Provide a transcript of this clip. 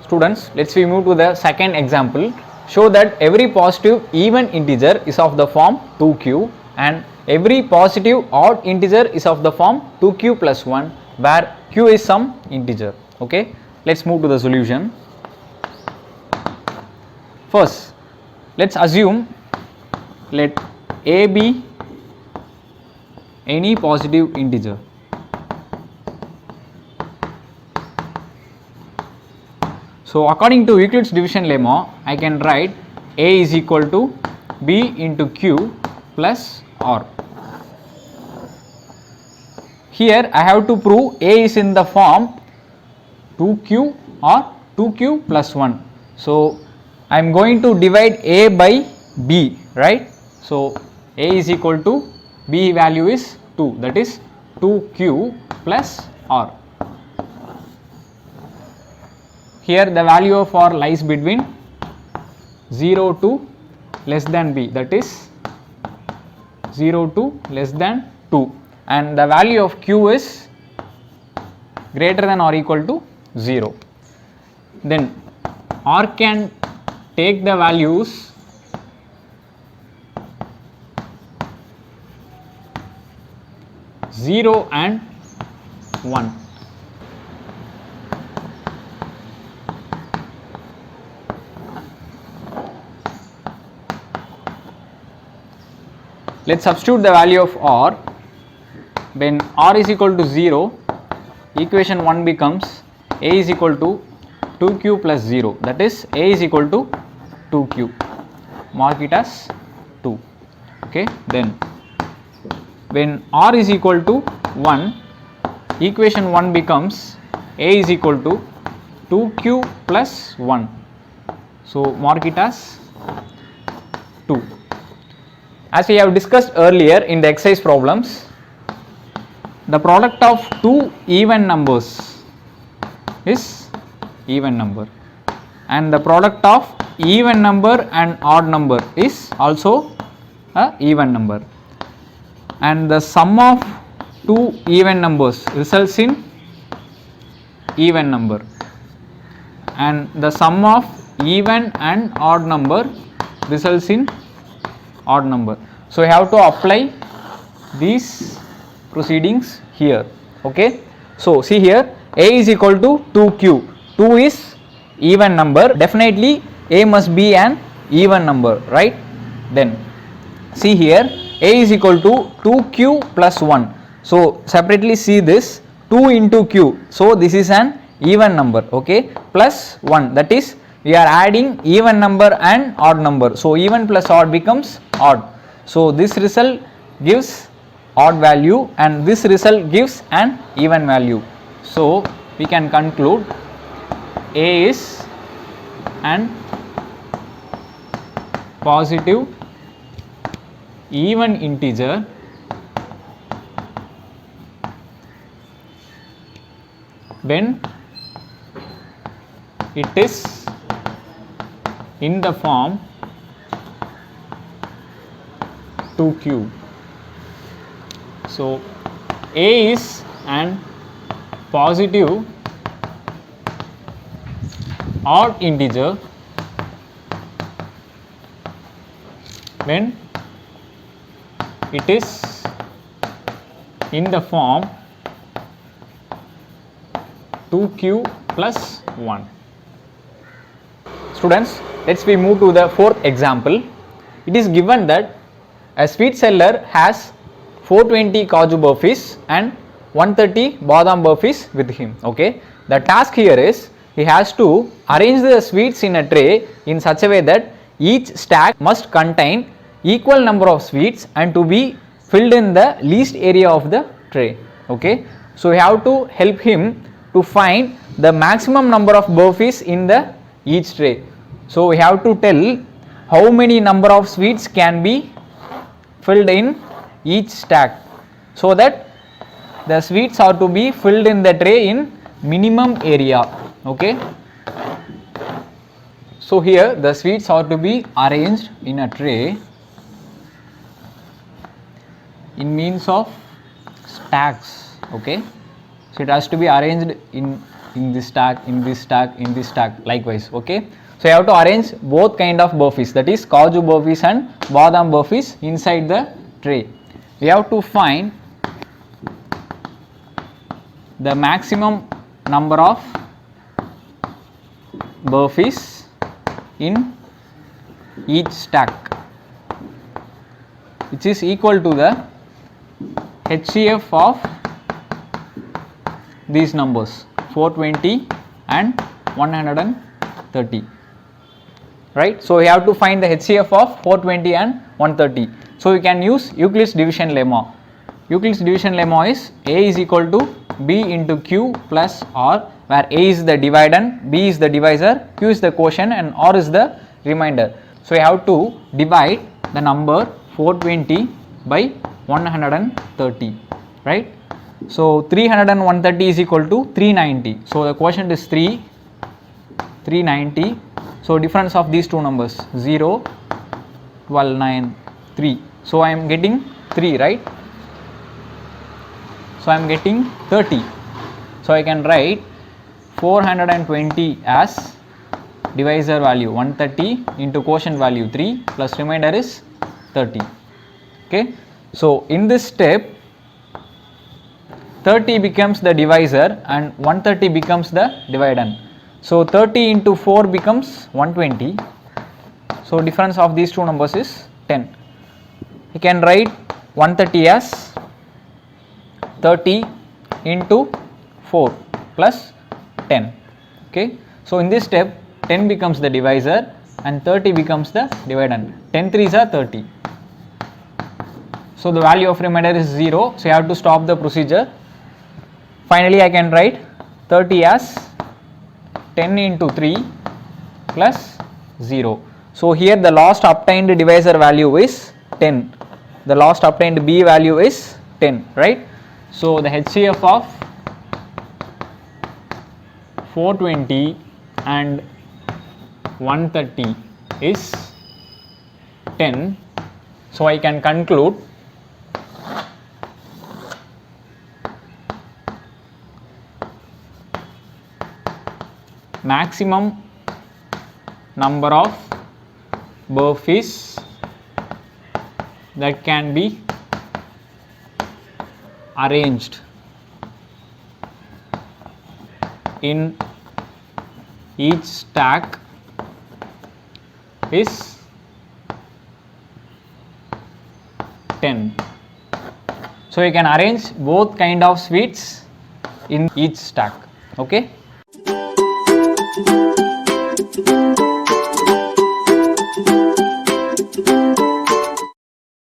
Students, let's we move to the second example. Show that every positive even integer is of the form 2q and every positive odd integer is of the form 2q plus 1, where q is some integer. Okay, let's move to the solution. First, let's assume let a be any positive integer. So according to Euclid's division lemma, I can write a is equal to b into q plus r. Here I have to prove a is in the form 2q or 2q plus 1. So I am going to divide a by b, right? So a is equal to b value is 2, that is 2q plus r. Here the value of r lies between 0 to less than b, that is 0 to less than 2, and the value of q is greater than or equal to 0. Then r can take the values zero and 1. Let's substitute the value of r. When r is equal to 0, equation 1 becomes a is equal to 2q plus 0, that is a is equal to 2q, mark it as 2. Okay, then when r is equal to 1, equation 1 becomes a is equal to 2q plus 1, so mark it as 2. As we have discussed earlier in the exercise problems, the product of two even numbers is even number, and the product of even number and odd number is also a even number, and the sum of two even numbers results in even number, and the sum of even and odd number results in odd number. So we have to apply these proceedings here. Okay, so see here, a is equal to 2q, 2 is even number, definitely a must be an even number, right? Then see here, a is equal to 2q plus 1, so separately see this 2 into q, so this is an even number, okay, plus 1, that is we are adding even number and odd number, so even plus odd becomes odd, so this result gives odd value and this result gives an even value. So we can conclude a is an positive even integer when it is in the form 2q. So a is an positive odd integer when it is in the form 2q plus 1. Students, let's we move to the fourth example. It is given that a sweet seller has 420 kaju burfis and 130 badam burfis with him. Okay, the task here is he has to arrange the sweets in a tray in such a way that each stack must contain equal number of sweets and to be filled in the least area of the tray. Okay, so we have to help him to find the maximum number of burfis in the each tray. So we have to tell how many number of sweets can be filled in each stack, so that the sweets are to be filled in the tray in minimum area. Okay, so here the sweets are to be arranged in a tray in means of stacks. Okay, so it has to be arranged in this stack, in this stack, in this stack, likewise. Okay, so you have to arrange both kind of burfis, that is Kaju burfis and Badam burfis inside the tray. We have to find the maximum number of burfis in each stack, which is equal to the HCF of these numbers 420 and 130, right. So we have to find the HCF of 420 and 130. So we can use Euclid's division lemma. Euclid's division lemma is A is equal to B into Q plus R, where A is the dividend, B is the divisor, Q is the quotient and R is the remainder. So we have to divide the number 420 by 130, right. So 300 and 130 is equal to 390. So the quotient is 390. So difference of these two numbers 0, 12, 9, 3. So I am getting 3, right. So I am getting 30. So I can write 420 as divisor value 130 into quotient value 3 plus remainder is 30. Okay. So in this step 30 becomes the divisor and 130 becomes the dividend. So 30 into 4 becomes 120. So difference of these two numbers is 10. You can write 130 as 30 into 4 plus 10. Okay. So in this step 10 becomes the divisor and 30 becomes the dividend. 10 3s are 30. So the value of remainder is 0. So you have to stop the procedure. Finally I can write 30 as 10 into 3 plus 0. So here the last obtained divisor value is 10. The last obtained B value is 10, right. So the HCF of 420 and 130 is 10. So I can conclude maximum number of burfis that can be arranged in each stack is 10. So you can arrange both kind of sweets in each stack. Okay.